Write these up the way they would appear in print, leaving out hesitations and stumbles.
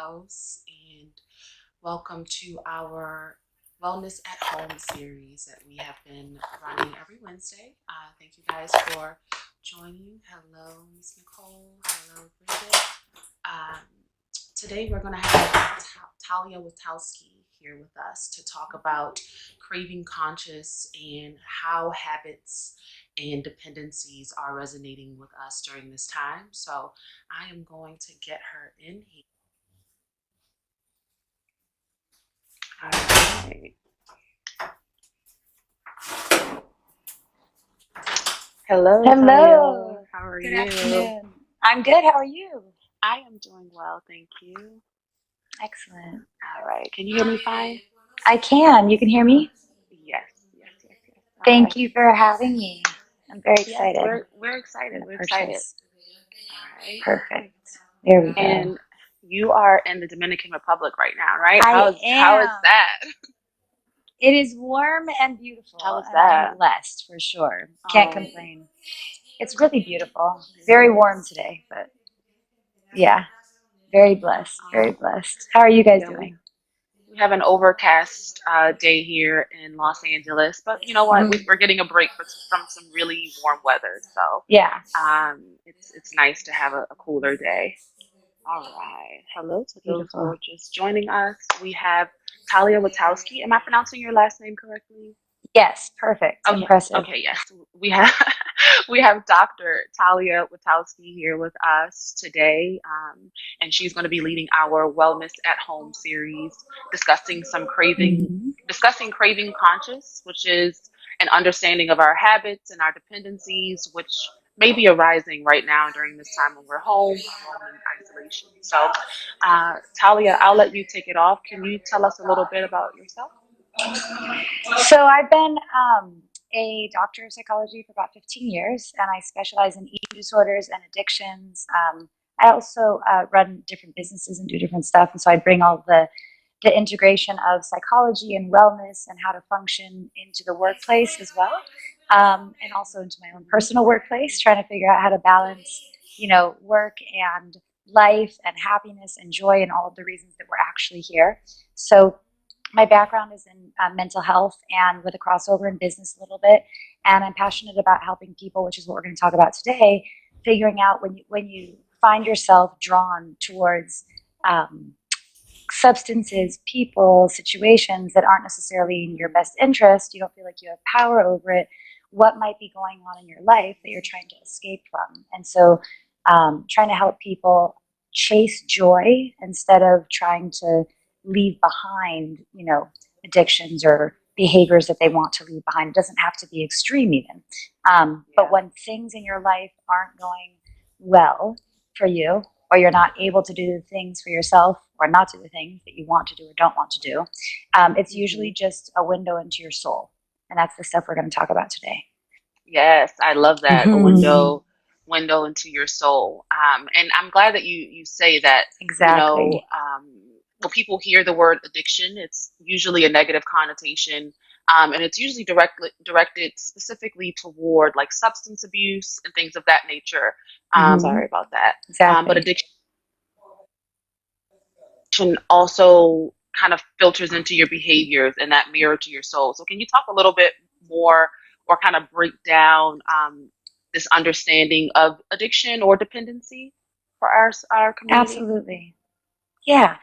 house, and welcome to our Wellness at Home series that we have been running every Wednesday. Thank you guys for joining. Hello, Miss Nicole. Hello, Bridget. Um, Today we're going to have Talia Witowski here with us to talk about craving conscious and how habits and dependencies are resonating with us during this time. So I am going to get her in here. All right. Hello, Hello. Talia. How are Good you? afternoon. I'm good. How are you? I am doing well, thank you. Excellent. All right. Can you hear me fine? I can. You can hear me? Yes, yes, yes, yes. All Thank right. you for having me. I'm very Yes, excited we're in excited. the We're excited. purchase. All right. Perfect. There we go. And you are in the Dominican Republic right now, right? I How is am. that? It is warm and beautiful, How is and I am that? blessed for sure. Can't Oh, complain. It's really beautiful. Very warm today, but yeah, very blessed. Very blessed. How are you guys yeah. We doing? we have an overcast day here in Los Angeles, but you know what? Mhm. We're getting a break from some really warm weather, so Yeah, it's nice to have a cooler day. All right. Hello to those who beautiful. are just joining us. We have Talia Witowski. Am I pronouncing your last name correctly? Yes, perfect. Okay. Impressive. Okay. Yes. We have we have Dr. Talia Witowski here with us today, and she's going to be leading our Wellness at Home series, discussing Mhm. discussing craving conscious, which is an understanding of our habits and our dependencies, which may be arising right now during this time when we're home, alone in isolation. So, Talia, I'll let you take it off. Can you tell us a little bit about yourself? So I've been a doctor of psychology for about 15 years, and I specialize in eating disorders and addictions. I also run different businesses and do different stuff, and so I bring all the integration of psychology and wellness and how to function into the workplace as well, and also into my own personal workplace, trying to figure out how to balance, work and life and happiness and joy and all of the reasons that we're actually here. So my background is in mental health and with a crossover in business a little bit, and I'm passionate about helping people, which is what we're going to talk about today. Figuring out when you find yourself drawn towards um, substances, people, situations that aren't necessarily in your best interest, you don't feel like you have power over it. What might be going on in your life that you're trying to escape from? And so, trying to help people chase joy instead of trying to leave behind, addictions or behaviors that they want to leave behind. It doesn't have to be extreme, even. But Yeah. when things in your life aren't going well for you, or you're not able to do the things for yourself or not do the things that you want to do or don't want to do, it's Hmm. usually just a window into your soul. And that's the stuff we're going to talk about today. Yes, I love that. A Mm-hmm. window into your soul. And I'm glad that you say that, Exactly. when people hear the word addiction, it's usually a negative connotation. And it's usually directed specifically toward like substance abuse and things of that nature. Mm-hmm. Sorry about that. But Exactly. addiction also kind of filters into your behaviors and that mirror to your soul. So can you talk a little bit more or kind of break down this understanding of addiction or dependency for our community? Absolutely. Yeah.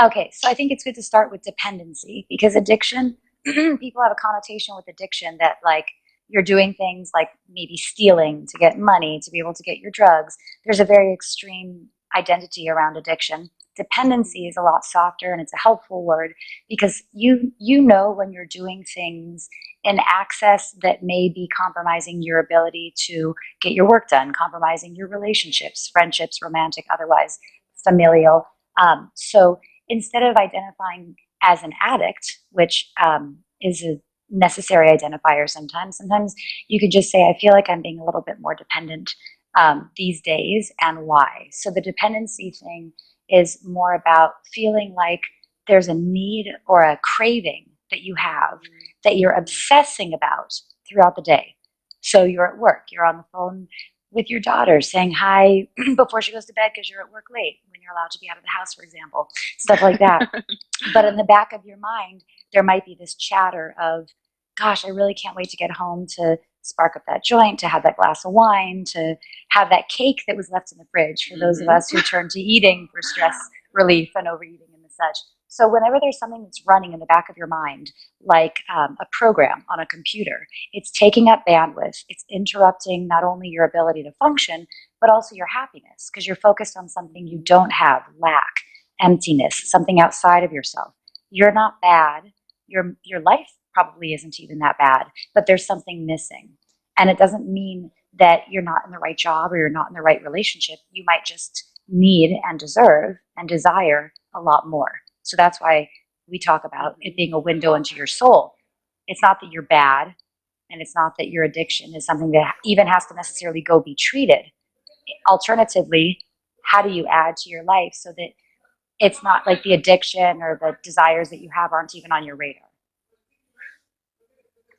Okay. So I think it's good to start with dependency because addiction, people have a connotation with addiction that, like, you're doing things like maybe stealing to get money to be able to get your drugs. There's a very extreme identity around addiction. Dependency is a lot softer, and it's a helpful word because you know when you're doing things in access that may be compromising your ability to get your work done, compromising your relationships, friendships, romantic, otherwise, familial. So instead of identifying as an addict, which is a necessary identifier sometimes you could just say, I feel like I'm being a little bit more dependent these days, and why. So the dependency thing is more about feeling like there's a need or a craving that you have that you're Mm-hmm. obsessing about throughout the day. So you're at work, you're on the phone with your daughter, saying hi before she goes to bed because you're at work late when you're allowed to be out of the house, for example, stuff like that. But in the back of your mind, there might be this chatter of, gosh, I really can't wait to get home to spark up that joint, to have that glass of wine, to have that cake that was left in the fridge for those of us who turn to eating for stress relief and overeating and the such. So whenever there's something that's running in the back of your mind, like a program on a computer, it's taking up bandwidth. It's interrupting not only your ability to function, but also your happiness because you're focused on something you don't have, lack, emptiness, something outside of yourself. You're not bad. Your life probably isn't even that bad, but there's something missing. And it doesn't mean that you're not in the right job or you're not in the right relationship. You might just need and deserve and desire a lot more. So that's why we talk about it being a window into your soul. It's not that you're bad, and it's not that your addiction is something that even has to necessarily go be treated. Alternatively, how do you add to your life so that it's not like the addiction or the desires that you have aren't even on your radar?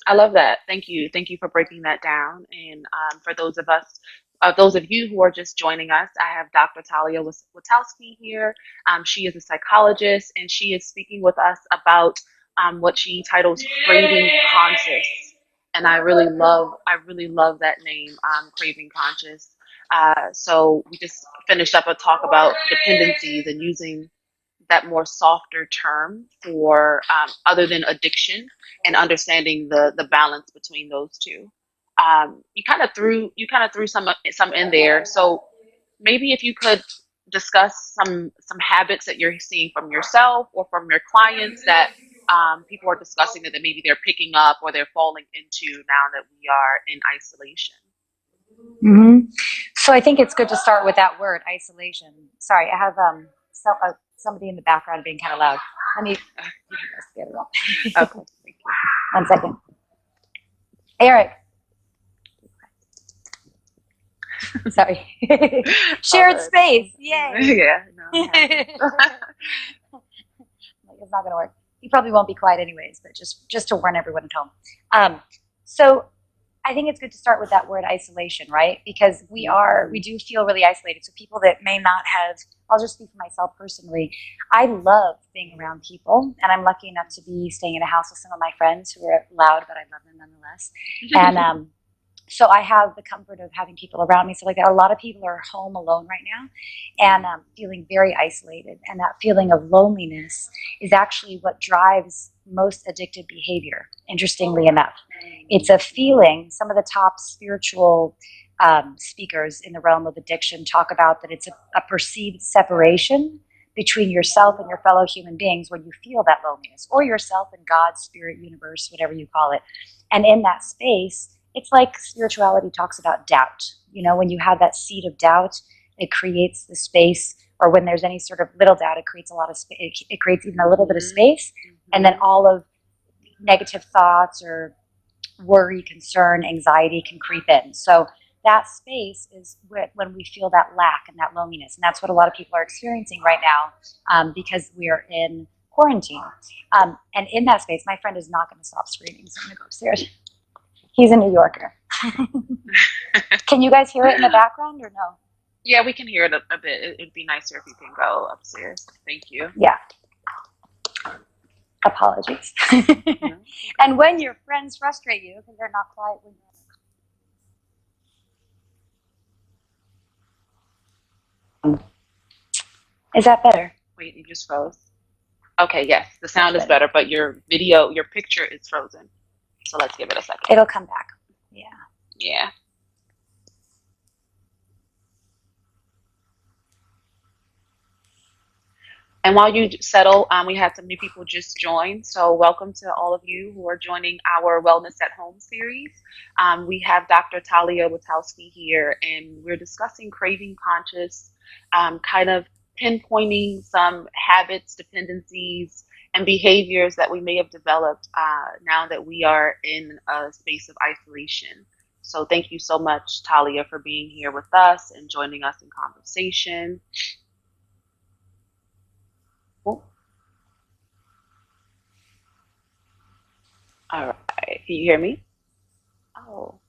I love that. Thank you. Thank you for breaking that down. And for those of you who are just joining us, I have Dr. Talia Witowski here. She is a psychologist, and she is speaking with us about what she titles "Craving Conscious." And I really love that name, "Craving Conscious." So we just finished up a talk about dependencies and using that more softer term for other than addiction and understanding the balance between those two. You kind of threw some in there. So maybe if you could discuss some habits that you're seeing from yourself or from your clients that people are discussing that maybe they're picking up or they're falling into now that we are in isolation. Mm-hmm. So I think it's good to start with that word, isolation. Sorry, I have somebody in the background being kind of loud. Let me get it up. Okay, thank you. 1 second. Eric. Sorry. Shared space. Yay. Yeah, no, It's not going to work. He probably won't be quiet anyways, but just to warn everyone at home. So I think it's good to start with that word isolation, right? Because we do feel really isolated. So people that may not have, I'll just speak for myself personally. I love being around people, and I'm lucky enough to be staying in a house with some of my friends who are loud, but I love them nonetheless. And so I have the comfort of having people around me. So like that, a lot of people are home alone right now and feeling very isolated. And that feeling of loneliness is actually what drives most addictive behavior, interestingly enough. It's a feeling. Some of the top spiritual speakers in the realm of addiction talk about that it's a perceived separation between yourself and your fellow human beings when you feel that loneliness, or yourself and God, spirit, universe, whatever you call it. And in that space, it's like spirituality talks about doubt. You know, when you have that seed of doubt, it creates the space, or when there's any sort of little doubt, it creates a lot of space. It creates even a little bit of space. And then all of negative thoughts or worry, concern, anxiety can creep in. So that space is when we feel that lack and that loneliness. And that's what a lot of people are experiencing right now because we are in quarantine. And in that space, my friend is not going to stop screaming, so I'm going to go upstairs. He's a New Yorker. Can you guys hear it in the background or no? Yeah, we can hear it a bit. It'd be nicer if you can go upstairs. Thank you. Yeah. Apologies. And when your friends frustrate you because they're not quiet when you're... Is that better? Wait, you just froze. Okay, yes, the sound is better, but your picture is frozen. So let's give it a second. It'll come back. Yeah. Yeah. And while you settle, we had some new people just join. So welcome to all of you who are joining our Wellness at Home series. We have Dr. Talia Witowski here, and we're discussing craving conscious, kind of pinpointing some habits, dependencies, and behaviors that we may have developed now that we are in a space of isolation. So thank you so much, Talia, for being here with us and joining us in conversation. All right. Can you hear me? Oh,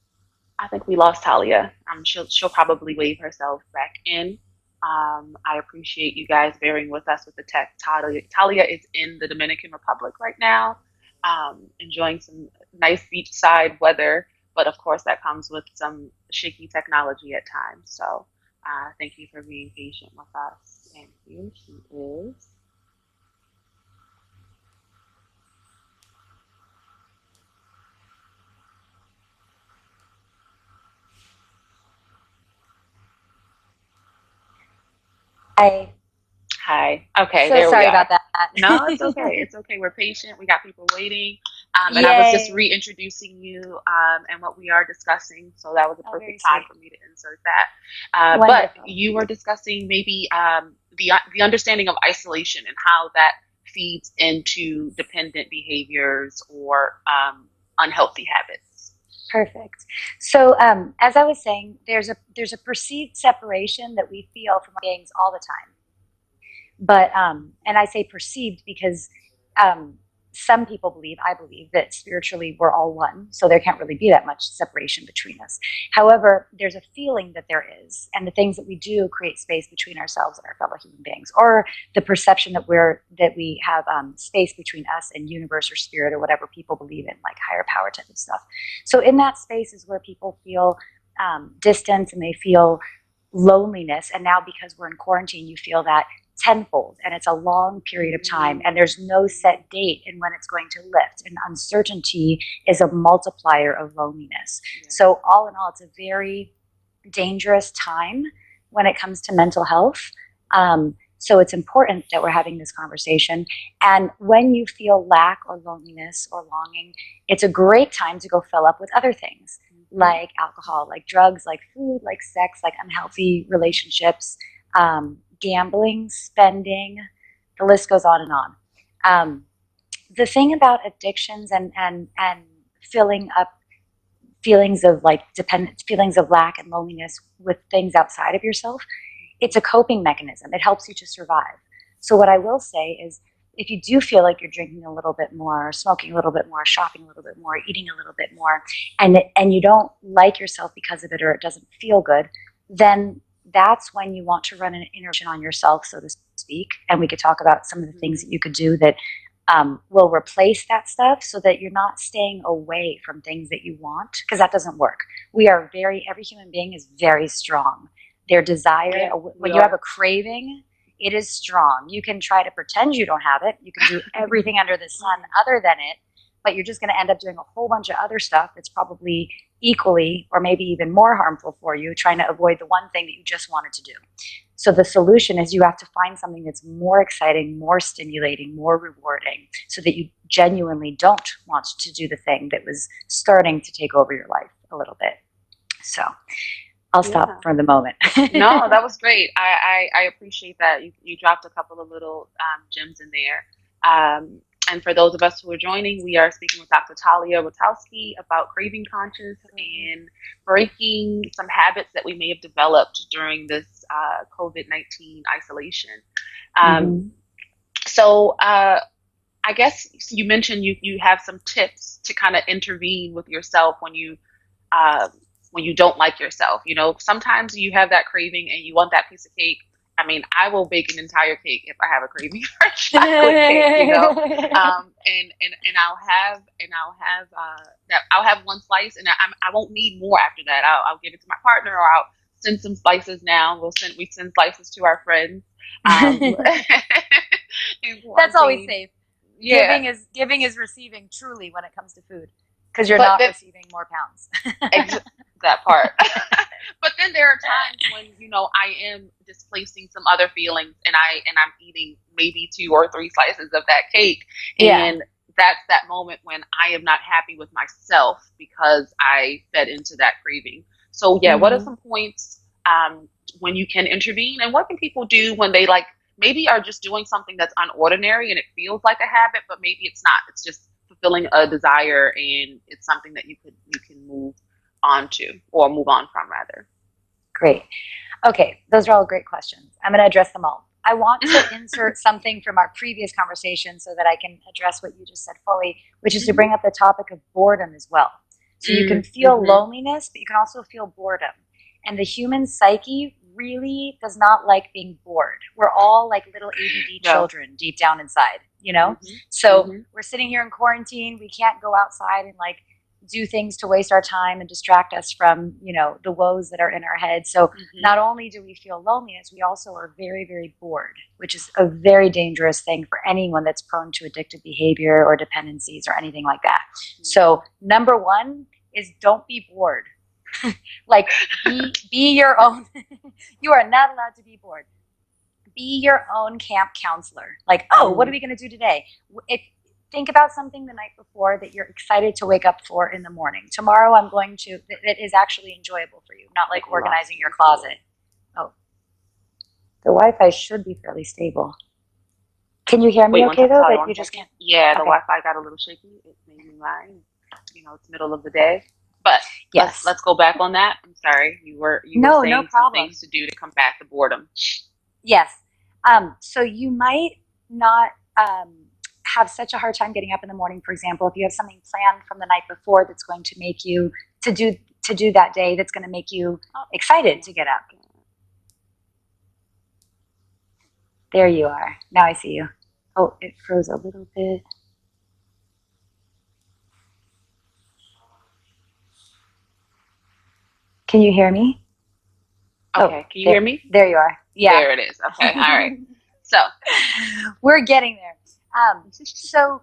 I think we lost Talia. She'll probably wave herself back in. I appreciate you guys bearing with us with the tech. Talia is in the Dominican Republic right now, enjoying some nice beachside weather, but of course that comes with some shaky technology at times. So thank you for being patient with us. And here she is. Hi. Hi. Okay, So there we sorry are. about that. No, it's okay. It's okay. We're patient. We got people waiting. And I was just Yay. reintroducing you and what we are discussing. So that was a Oh, very perfect time sweet. for me to insert that. But Wonderful. you were discussing maybe the understanding of isolation and how that feeds into dependent behaviors or unhealthy habits. Perfect. So, as I was saying, there's a perceived separation that we feel from beings all the time. But and I say perceived because um, some people believe, I believe, that spiritually we're all one, so there can't really be that much separation between us. However, there's a feeling that there is, and the things that we do create space between ourselves and our fellow human beings, or the perception that we have space between us and universe or spirit or whatever people believe in, like higher power type of stuff. So in that space is where people feel distance and they feel loneliness, and now because we're in quarantine, you feel that tenfold, and it's a long period of time, and there's no set date in when it's going to lift, and uncertainty is a multiplier of loneliness. So all in all, it's a very dangerous time when it comes to mental health. So it's important that we're having this conversation. And when you feel lack or loneliness or longing, it's a great time to go fill up with other things, like alcohol, like drugs, like food, like sex, like unhealthy relationships, gambling, spending, the list goes on and on. The thing about addictions and filling up feelings of like dependence, feelings of lack and loneliness with things outside of yourself, it's a coping mechanism. It helps you to survive. So what I will say is, if you do feel like you're drinking a little bit more, smoking a little bit more, shopping a little bit more, eating a little bit more, and you don't like yourself because of it, or it doesn't feel good, then that's when you want to run an intervention on yourself, so to speak. And we could talk about some of the things that you could do that will replace that stuff, so that you're not staying away from things that you want, because that doesn't work. Every human being is very strong. Their desire, when you have a craving, it is strong. You can try to pretend you don't have it. You can do everything under the sun other than it, but you're just going to end up doing a whole bunch of other stuff that's probably equally or maybe even more harmful for you, trying to avoid the one thing that you just wanted to do. So the solution is you have to find something that's more exciting, more stimulating, more rewarding, so that you genuinely don't want to do the thing that was starting to take over your life a little bit. So I'll stop for the moment. No, that was great. I appreciate that. You dropped a couple of little gems in there. And for those of us who are joining, we are speaking with Dr. Talia Witowski about craving conscious and breaking some habits that we may have developed during this COVID-19 isolation. So I guess you mentioned you have some tips to kind of intervene with yourself when you don't like yourself. You know, sometimes you have that craving and you want that piece of cake. I mean, I will bake an entire cake if I have a craving for chocolate cake, you know. And I'll have one slice, and I won't need more after that. I'll give it to my partner, or I'll send some slices. Now we send slices to our friends. That's always safe. Yeah. Giving is receiving, truly, when it comes to food, because you're not receiving more pounds. That part. But then there are times when, you know, I am displacing some other feelings, and I'm eating maybe 2 or 3 slices of that cake, and that's that moment when I am not happy with myself because I fed into that craving. So what are some points when you can intervene, and what can people do when they maybe are just doing something that's unordinary and it feels like a habit, but maybe it's not. It's just fulfilling a desire, and it's something that you can move on to, or move on from, rather. Great. Okay, those are all great questions. I'm going to address them all. I want to insert something from our previous conversation so that I can address what you just said fully, which is to bring up the topic of boredom as well. So you can feel loneliness, but you can also feel boredom. And the human psyche really does not like being bored. We're all like little ADD children deep down inside, you know? So we're sitting here in quarantine. We can't go outside and like do things to waste our time and distract us from, you know, the woes that are in our head. So not only do we feel loneliness, we also are very, very bored, which is a very dangerous thing for anyone that's prone to addictive behavior or dependencies or anything like that. So number one is don't be bored. Like be your own. You are not allowed to be bored. Be your own camp counselor. Like, oh, what are we going to do today? Think about something the night before that you're excited to wake up for in the morning. Tomorrow I'm going to, that is actually enjoyable for you, not like organizing your closet. Oh, the Wi-Fi should be fairly stable. Can you hear me okay though? That you just can't? Yeah, the Wi-Fi got a little shaky. It made me lie. You know, it's middle of the day. But yes, let's go back on that. I'm sorry. You were saying some things to do to combat the boredom. Yes. So you might not have such a hard time getting up in the morning, for example, if you have something planned from the night before that's going to make you to do that day, that's going to make you excited to get up. There you are. Now I see you. Oh, it froze a little bit. Can you hear me? Okay. Can you hear me? There you are. Yeah. There it is. Okay. All right. So we're getting there. So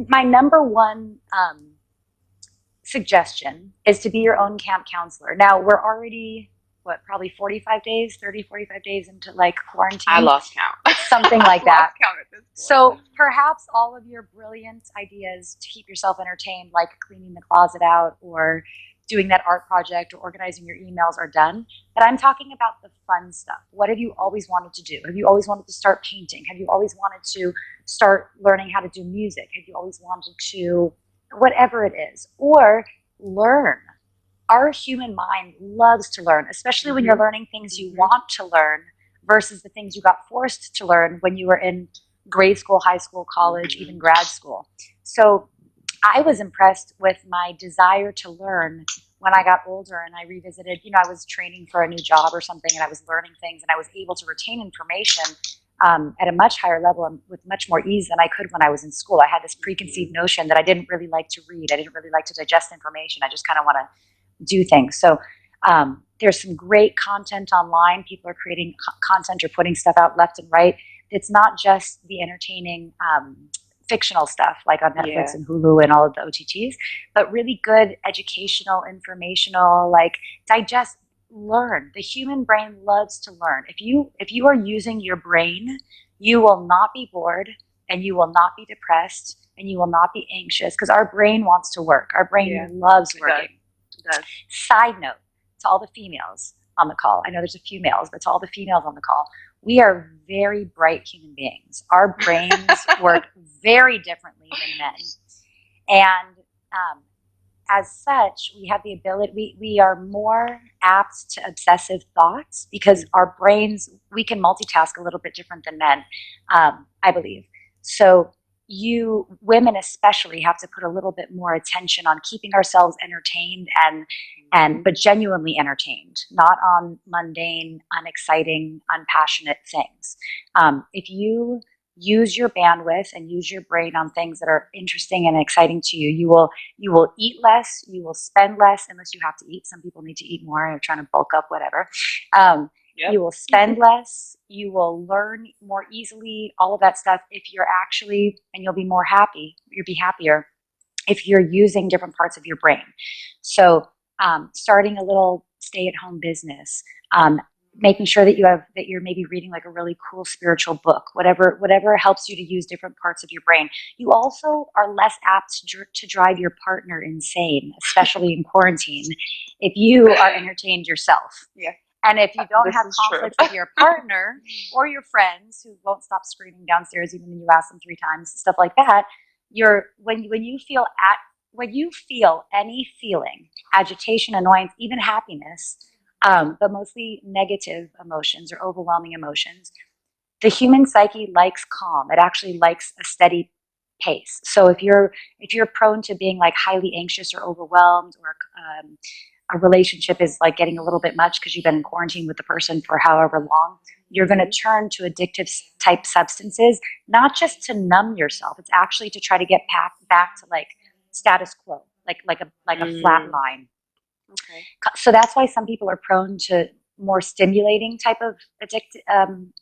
my number one suggestion is to be your own camp counselor. Now we're already, probably 45 days into like quarantine. I lost count. Something like that. Lost count at this point. So perhaps all of your brilliant ideas to keep yourself entertained, like cleaning the closet out or doing that art project or organizing your emails are done. But I'm talking about the fun stuff. What have you always wanted to do? Have you always wanted to start painting? Have you always wanted to start learning how to do music? Have you always wanted to, whatever it is, or learn? Our human mind loves to learn, especially when you're learning things you want to learn versus the things you got forced to learn when you were in grade school, high school, college, even grad school. So I was impressed with my desire to learn when I got older and I revisited, I was training for a new job or something and I was learning things and I was able to retain information at a much higher level and with much more ease than I could when I was in school. I had this preconceived notion that I didn't really like to read. I didn't really like to digest information. I just kind of want to do things. So there's some great content online. People are creating content or putting stuff out left and right. It's not just the entertaining fictional stuff like on Netflix and Hulu and all of the OTTs, but really good educational, informational, like digest, learn. The human brain loves to learn. If you are using your brain, you will not be bored and you will not be depressed and you will not be anxious because our brain wants to work. Our brain loves working. It does. Side note to all the females on the call. I know there's a few males, but to all the females on the call, we are very bright human beings. Our brains work very differently than men. And as such, we have the ability, we are more apt to obsessive thoughts because our brains, we can multitask a little bit different than men, I believe. So you women especially have to put a little bit more attention on keeping ourselves entertained but genuinely entertained, not on mundane, unexciting, unpassionate things. If you use your bandwidth and use your brain on things that are interesting and exciting to you, you will eat less, you will spend less, unless you have to eat. Some people need to eat more or trying to bulk up, whatever. You will spend less, you will learn more easily, all of that stuff if you're actually, and you'll be more happy, you'll be happier if you're using different parts of your brain. So starting a little stay-at-home business, making sure that you're maybe reading like a really cool spiritual book, whatever helps you to use different parts of your brain. You also are less apt to drive your partner insane, especially in quarantine, if you are entertained yourself. Yeah. And if you don't have conflicts with your partner or your friends who won't stop screaming downstairs even when you ask them 3 times, stuff like that, when you feel any feeling, agitation, annoyance, even happiness, but mostly negative emotions or overwhelming emotions, the human psyche likes calm. It actually likes a steady pace. So if you're prone to being like highly anxious or overwhelmed or a relationship is like getting a little bit much because you've been in quarantine with the person for however long, you're going to turn to addictive type substances, not just to numb yourself. It's actually to try to get back to like status quo, like a flat line. Okay. So that's why some people are prone to more stimulating type of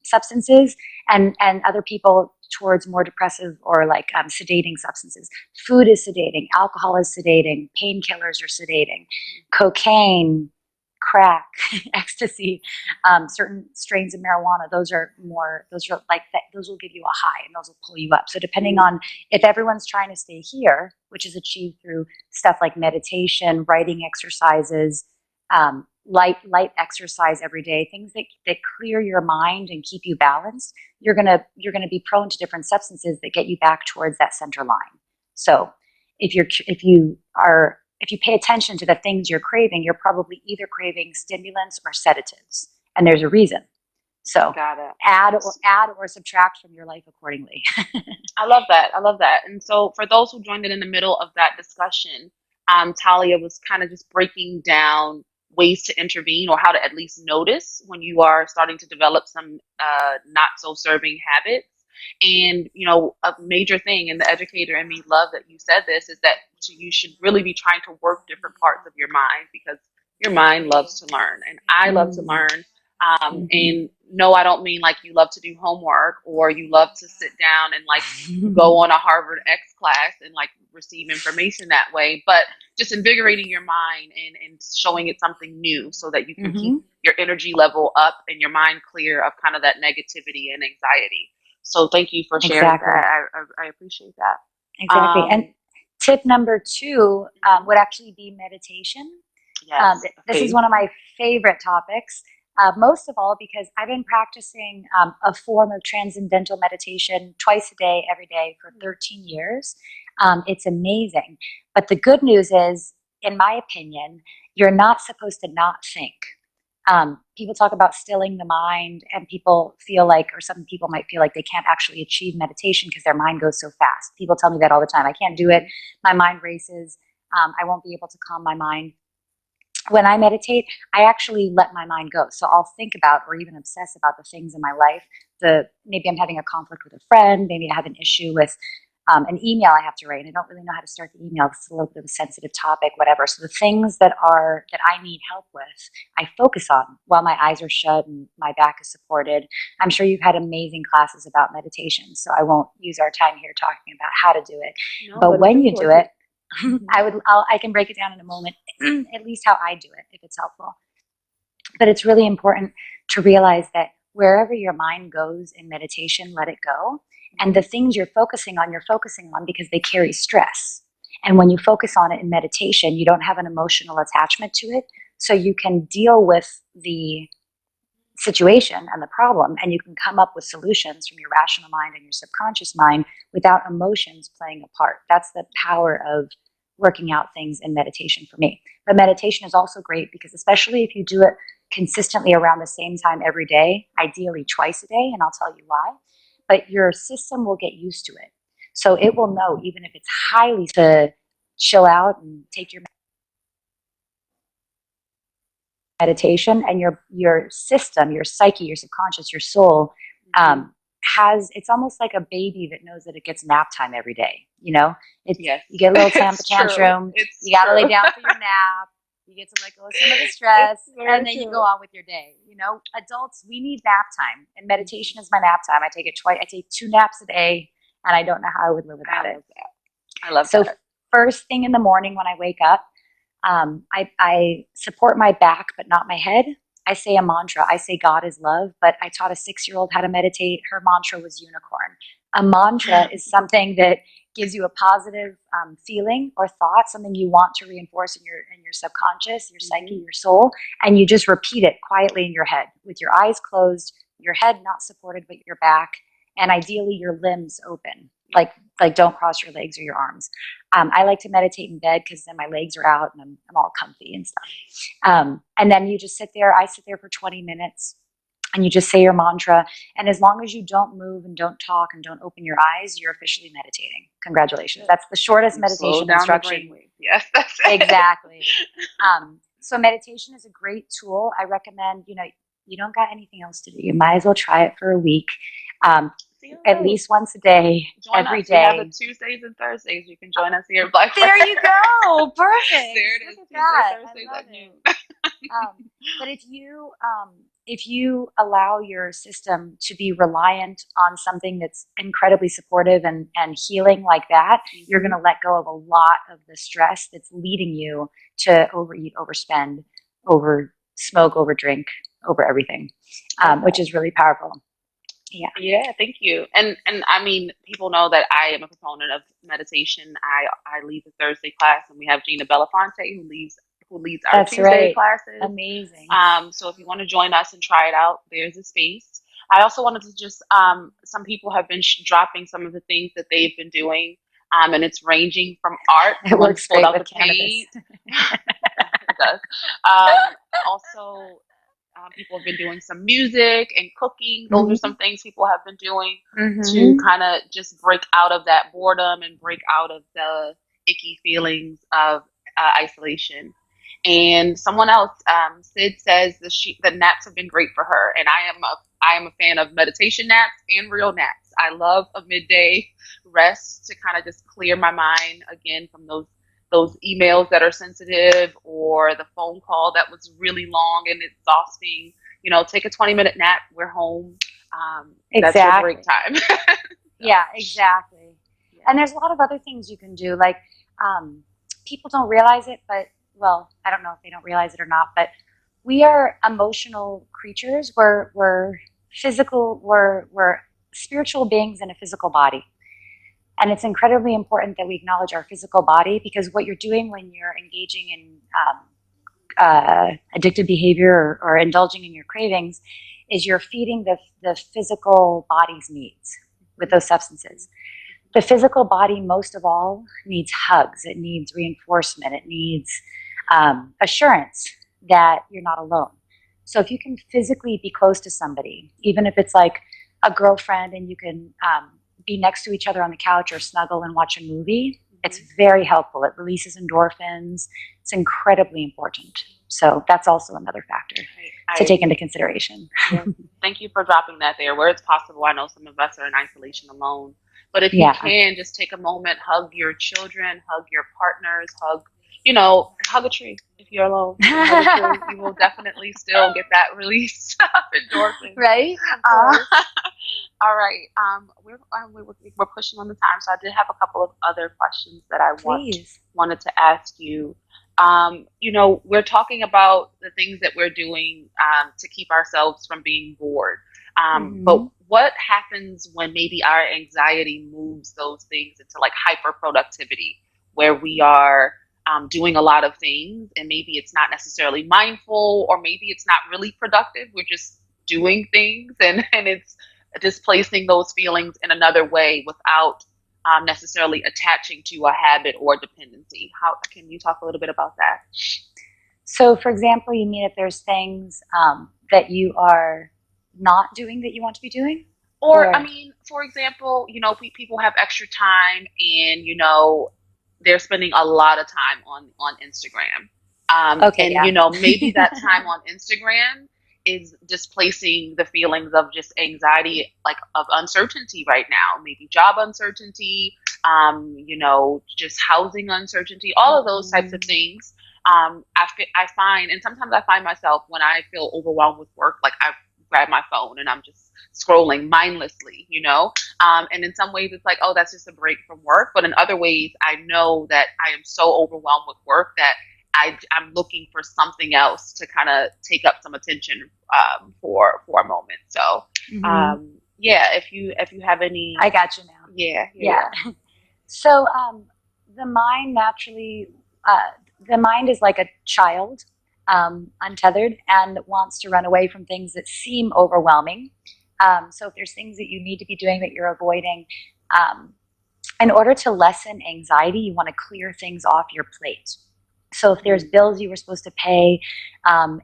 substances, and other people towards more depressive or like sedating substances. Food is sedating, alcohol is sedating, painkillers are sedating, cocaine, crack, ecstasy, certain strains of marijuana. Those are like that. Those will give you a high and those will pull you up. So depending on if everyone's trying to stay here, which is achieved through stuff like meditation, writing exercises, light exercise every day, things that clear your mind and keep you balanced, you're gonna be prone to different substances that get you back towards that center line. So if you pay attention to the things you're craving, you're probably either craving stimulants or sedatives, and there's a reason. So Got it. add or subtract from your life accordingly. I love that. I love that. And so, for those who joined in the middle of that discussion, Talia was kind of just breaking down ways to intervene or how to at least notice when you are starting to develop some not so serving habits. And, a major thing, and the educator in me love that you said this, is that you should really be trying to work different parts of your mind, because your mind loves to learn. And I love to learn. And no, I don't mean like you love to do homework or you love to sit down and like go on a Harvard X class and like receive information that way, but just invigorating your mind and showing it something new so that you can keep your energy level up and your mind clear of kind of that negativity and anxiety. So thank you for sharing that. I appreciate that. Exactly. And tip number 2 would actually be meditation. Yes. This is one of my favorite topics. Most of all because I've been practicing a form of transcendental meditation twice a day, every day for 13 years. It's amazing. But the good news is, in my opinion, you're not supposed to not think. People talk about stilling the mind, and people feel like, or some people might feel like they can't actually achieve meditation because their mind goes so fast. People tell me that all the time. I can't do it. My mind races. I won't be able to calm my mind. When I meditate, I actually let my mind go. So I'll think about or even obsess about the things in my life. Maybe I'm having a conflict with a friend. Maybe I have an issue with an email I have to write. I don't really know how to start the email. It's a little bit of a sensitive topic, whatever. So the things that I need help with, I focus on while my eyes are shut and my back is supported. I'm sure you've had amazing classes about meditation, so I won't use our time here talking about how to do it. No, but when you do it, I can break it down in a moment, at least how I do it, if it's helpful. But it's really important to realize that wherever your mind goes in meditation, let it go. And the things you're focusing on because they carry stress. And when you focus on it in meditation, you don't have an emotional attachment to it. So you can deal with the situation and the problem, and you can come up with solutions from your rational mind and your subconscious mind without emotions playing a part. That's the power of working out things in meditation for me. But meditation is also great because, especially if you do it consistently around the same time every day, ideally twice a day, and I'll tell you why, but your system will get used to it. So it will know, even if it's highly, to chill out and take your meditation, and your system, your psyche, your subconscious, your soul it's almost like a baby that knows that it gets nap time every day. You get a little tantrum. You got to lay down for your nap. You get to let go of some of the stress, and then you go on with your day. Adults, we need nap time, and meditation is my nap time. I take it twice. I take 2 naps a day, and I don't know how I would live without it. I love that. So first thing in the morning when I wake up, I support my back, but not my head. I say a mantra. I say God is love, but I taught a 6-year-old how to meditate. Her mantra was unicorn. A mantra is something that gives you a positive feeling or thought, something you want to reinforce in your subconscious, your psyche, your soul, and you just repeat it quietly in your head with your eyes closed, your head not supported, but your back, and ideally your limbs open. Like don't cross your legs or your arms. I like to meditate in bed because then my legs are out and I'm all comfy and stuff. And then you just sit there. I sit there for 20 minutes and you just say your mantra. And as long as you don't move and don't talk and don't open your eyes, you're officially meditating. Congratulations. That's the shortest meditation instruction. Yes, that's it. Exactly. So meditation is a great tool. I recommend, you don't got anything else to do. You might as well try it for a week, um, See, at least once a day, join every us. We have the day. Tuesdays and Thursdays. You can join us here at Black There Friday. you go. Perfect. There it is. Look at Tuesdays, that. I Thursdays love at it. noon. But if you allow your system to be reliant on something that's incredibly supportive and healing like that, you're going to let go of a lot of the stress that's leading you to overeat, overspend, over smoke, over drink, over everything, which is really powerful. Yeah. Yeah, thank you. And I mean, people know that I am a proponent of meditation. I lead the Thursday class, and we have Gina Belafonte who leads our That's Tuesday right. classes. Amazing. So if you want to join us and try it out, there's a space. I also wanted to just some people have been dropping some of the things that they've been doing, and it's ranging from art. It Someone works pulled great out with the cannabis. paint. It does. Also, people have been doing some music and cooking. Those are some things people have been doing to kind of just break out of that boredom and break out of the icky feelings of isolation. And someone else, Sid says the naps have been great for her, and I am a fan of meditation naps and real naps. I love a midday rest to kind of just clear my mind again from those emails that are sensitive or the phone call that was really long and exhausting. Take a 20-minute nap. We're home. That's your break time. So, yeah, exactly. Yeah. And there's a lot of other things you can do. Like, people don't realize it, but, well, I don't know if they don't realize it or not, but we are emotional creatures. We're physical, we're spiritual beings in a physical body. And it's incredibly important that we acknowledge our physical body, because what you're doing when you're engaging in addictive behavior or indulging in your cravings is you're feeding the physical body's needs with those substances. The physical body, most of all, needs hugs. It needs reinforcement. It needs assurance that you're not alone. So if you can physically be close to somebody, even if it's like a girlfriend and you can be next to each other on the couch or snuggle and watch a movie, it's very helpful. It releases endorphins. It's incredibly important. So that's also another factor to take into consideration. Yeah. Thank you for dropping that there. Where it's possible, I know some of us are in isolation alone, but if you can, just take a moment, hug your children, hug your partners, hug a tree if you're alone. Hug a tree. You will definitely still get that release of endorphins. Right? All right. We're pushing on the time, so I did have a couple of other questions that I wanted to ask you. We're talking about the things that we're doing to keep ourselves from being bored. But what happens when maybe our anxiety moves those things into like hyper productivity, where we are doing a lot of things and maybe it's not necessarily mindful, or maybe it's not really productive. We're just doing things and it's displacing those feelings in another way without necessarily attaching to a habit or dependency. How can you talk a little bit about that? So, for example, you mean if there's things that you are not doing that you want to be doing? Or I mean, for example, people have extra time and, they're spending a lot of time on Instagram. Maybe that time on Instagram is displacing the feelings of just anxiety, like of uncertainty right now, maybe job uncertainty, just housing uncertainty, all of those types of things. I find, and sometimes I find myself when I feel overwhelmed with work, like I grab my phone and I'm just scrolling mindlessly, and in some ways it's like, oh, that's just a break from work. But in other ways, I know that I am so overwhelmed with work that I'm looking for something else to kind of take up some attention for a moment. So, if you have any, I got you now. Yeah. So the mind naturally, the mind is like a child, untethered, and wants to run away from things that seem overwhelming. So if there's things that you need to be doing that you're avoiding, in order to lessen anxiety, you want to clear things off your plate. So if there's bills you were supposed to pay,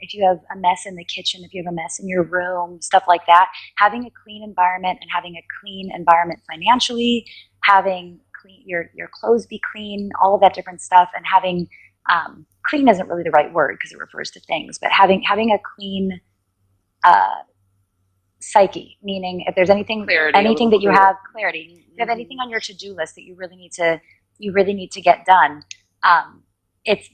if you have a mess in the kitchen, if you have a mess in your room, stuff like that, having a clean environment and having a clean environment financially, having your clothes be clean, all of that different stuff, and having clean isn't really the right word because it refers to things, but having a clean psyche, meaning if there's anything that you have clarity, if you have anything on your to-do list that you really need to get done,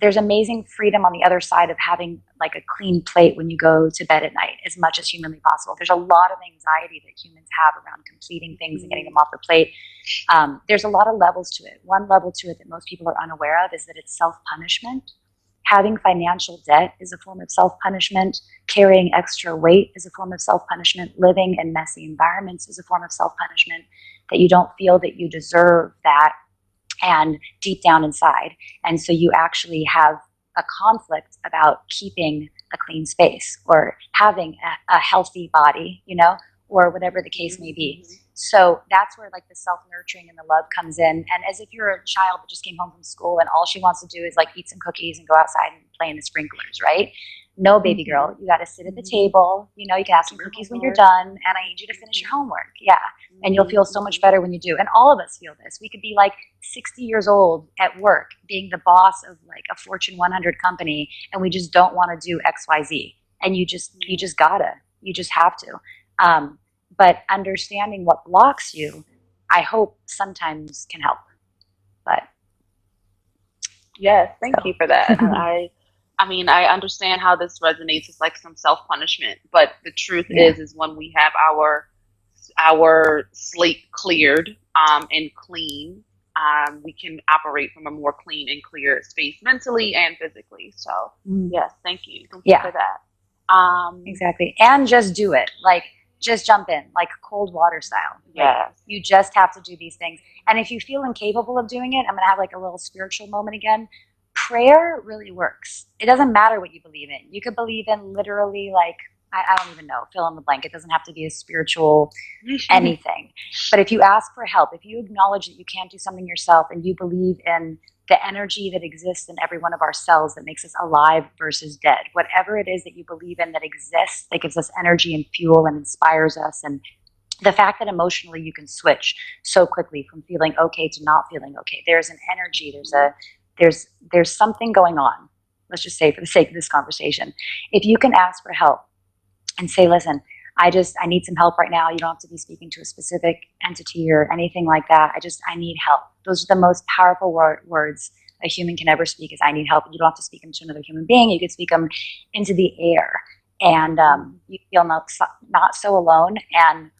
there's amazing freedom on the other side of having like a clean plate when you go to bed at night, as much as humanly possible. There's a lot of anxiety that humans have around completing things and getting them off the plate. There's a lot of levels to it. One level to it that most people are unaware of is that it's self-punishment. Having financial debt is a form of self-punishment. Carrying extra weight is a form of self-punishment. Living in messy environments is a form of self-punishment, that you don't feel that you deserve that, and deep down inside. And so you actually have a conflict about keeping a clean space or having a healthy body, or whatever the case may be. So that's where like the self-nurturing and the love comes in. And as if you're a child that just came home from school and all she wants to do is like eat some cookies and go outside and play in the sprinklers, right? No, baby girl, you got to sit at the table. You can have some cookies when you're done, and I need you to finish your homework. Yeah. And you'll feel so much better when you do. And all of us feel this. We could be like 60 years old at work, being the boss of like a Fortune 100 company, and we just don't want to do XYZ. And you just have to. But understanding what blocks you, I hope sometimes can help. But yes, thank you for that. I mean, I understand how this resonates as like some self-punishment, but the truth is when we have our slate cleared and clean, we can operate from a more clean and clear space mentally and physically. So yes, thank you for that. Exactly. And just do it. Like, just jump in, like cold water style. Yes. You just have to do these things. And if you feel incapable of doing it, I'm going to have like a little spiritual moment again. Prayer really works. It doesn't matter what you believe in. You could believe in literally like, I don't even know, fill in the blank. It doesn't have to be a spiritual anything. But if you ask for help, if you acknowledge that you can't do something yourself and you believe in the energy that exists in every one of our cells that makes us alive versus dead, whatever it is that you believe in that exists, that gives us energy and fuel and inspires us, and the fact that emotionally you can switch so quickly from feeling okay to not feeling okay. There's an energy, there's something going on. Let's just say, for the sake of this conversation, if you can ask for help and say, listen, I need some help right now. You don't have to be speaking to a specific entity or anything like that. I need help. Those are the most powerful words a human can ever speak, is I need help. You don't have to speak them to another human being. You can speak them into the air, and you feel not so alone. And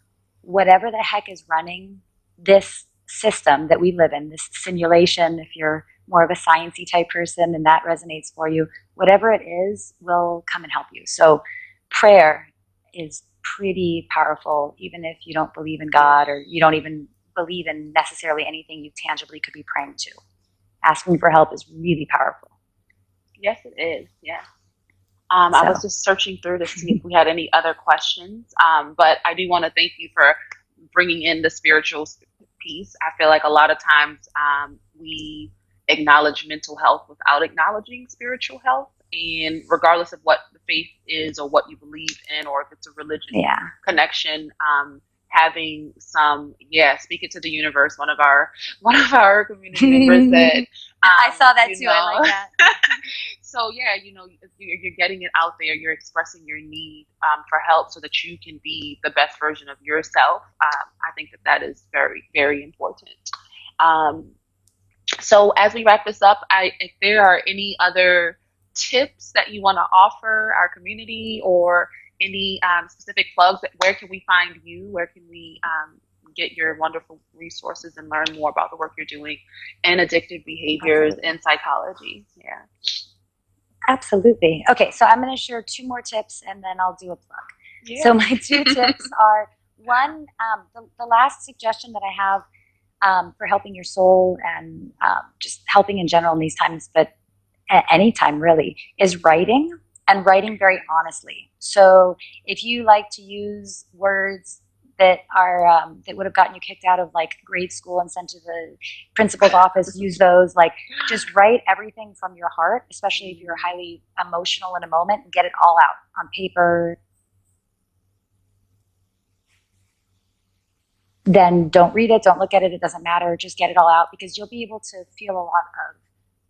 whatever the heck is running this system that we live in, this simulation, if you're more of a sciencey type person and that resonates for you, whatever it is will come and help you. So prayer is pretty powerful, even if you don't believe in God or you don't even believe in necessarily anything you tangibly could be praying to. Asking for help is really powerful. Yes, it is. Yeah. I was just searching through to see if we had any other questions, but I do want to thank you for bringing in the spiritual piece. I feel like a lot of times we acknowledge mental health without acknowledging spiritual health, and regardless of what the faith is or what you believe in, or if it's a religious connection, having some speak it to the universe. One of our community members said, I saw that too. I like that. So you're getting it out there. You're expressing your need for help so that you can be the best version of yourself. I think that is very, very important. So as we wrap this up, if there are any other tips that you want to offer our community, or any specific plugs, where can we find you? Where can we get your wonderful resources and learn more about the work you're doing in addictive behaviors and psychology? Yeah. Absolutely. Okay, so I'm going to share 2 more tips and then I'll do a plug. Yeah. So my 2 tips are, one, the last suggestion that I have for helping your soul and just helping in general in these times, but at any time really, is writing, and writing very honestly. So if you like to use words that are that would have gotten you kicked out of like grade school and sent to the principal's office, use those. Like, just write everything from your heart, especially if you're highly emotional in a moment, and get it all out on paper. Then don't read it, don't look at it, it doesn't matter, just get it all out, because you'll be able to feel a lot of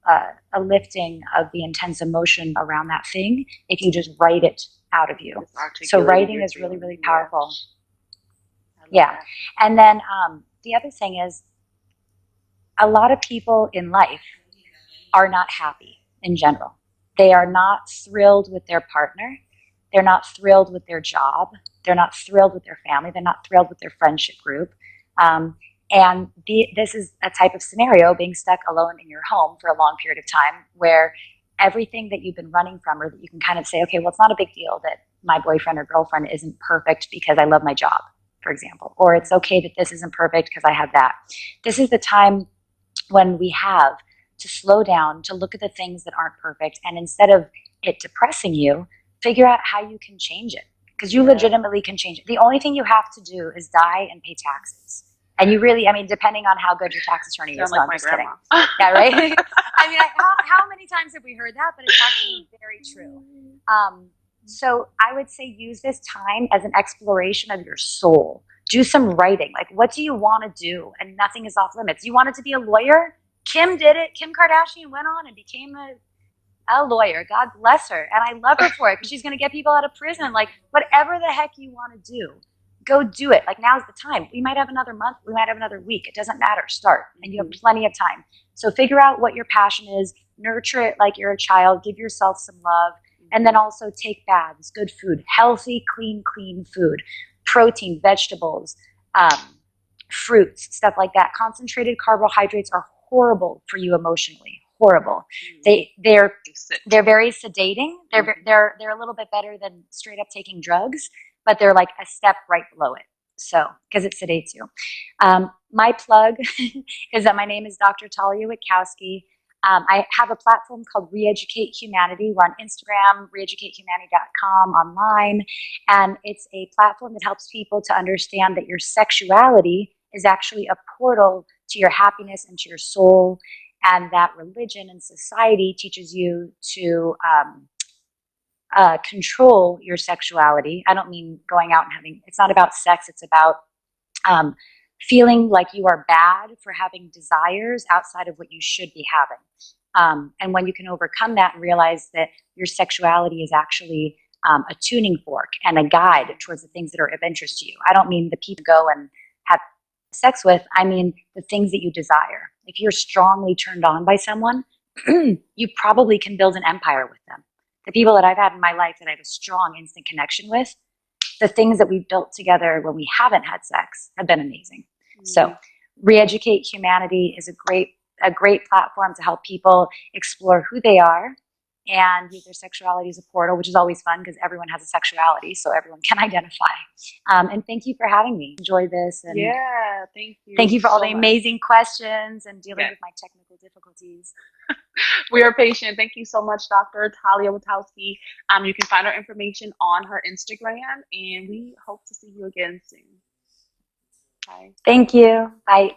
a lifting of the intense emotion around that thing if you just write it out of you. So writing is really, really powerful. Yeah. And then the other thing is, a lot of people in life are not happy in general. They are not thrilled with their partner. They're not thrilled with their job. They're not thrilled with their family. They're not thrilled with their friendship group. And this is a type of scenario, being stuck alone in your home for a long period of time, where everything that you've been running from, or that you can kind of say, okay, well, it's not a big deal that my boyfriend or girlfriend isn't perfect because I love my job, for example, or it's okay that this isn't perfect because I have that. This is the time when we have to slow down, to look at the things that aren't perfect, and instead of it depressing you, figure out how you can change it, because you legitimately can change it. The only thing you have to do is die and pay taxes. And you really, I mean, depending on how good your tax attorney is. No, I'm just kidding. Yeah, right? I mean, how many times have we heard that? But it's actually very true. So I would say use this time as an exploration of your soul. Do some writing. Like, what do you want to do? And nothing is off limits. You wanted to be a lawyer? Kim did it. Kim Kardashian went on and became a lawyer. God bless her. And I love her for it, because she's going to get people out of prison. Like, whatever the heck you want to do, go do it. Like, now's the time. We might have another month. We might have another week. It doesn't matter. Start. And you have plenty of time. So figure out what your passion is. Nurture it like you're a child. Give yourself some love. And then also take baths, good food, healthy, clean food, protein, vegetables, fruits, stuff like that. Concentrated carbohydrates are horrible for you emotionally. Horrible. They're very sedating. They're a little bit better than straight up taking drugs, but they're like a step right below it. So, because it sedates you. My plug is that my name is Dr. Talia Witkowski. I have a platform called Re-Educate Humanity. We're on Instagram, reeducatehumanity.com, online. And it's a platform that helps people to understand that your sexuality is actually a portal to your happiness and to your soul, and that religion and society teaches you to control your sexuality. I don't mean going out and having, it's not about sex, it's about feeling like you are bad for having desires outside of what you should be having. And when you can overcome that and realize that your sexuality is actually a tuning fork and a guide towards the things that are of interest to you. I don't mean the people go and have sex with, I mean the things that you desire. If you're strongly turned on by someone, you probably can build an empire with them. The people that I've had in my life that I have a strong instant connection with, the things that we've built together when we haven't had sex have been amazing. So Re-Educate Humanity is a great platform to help people explore who they are and use their sexuality as a portal, which is always fun because everyone has a sexuality, so everyone can identify. And thank you for having me. Enjoy this. And yeah, thank you. Thank you for all the amazing questions and dealing with my technical difficulties. We are patient. Thank you so much, Dr. Talia Witkowski. You can find her information on her Instagram, and we hope to see you again soon. Bye. Thank you. Bye.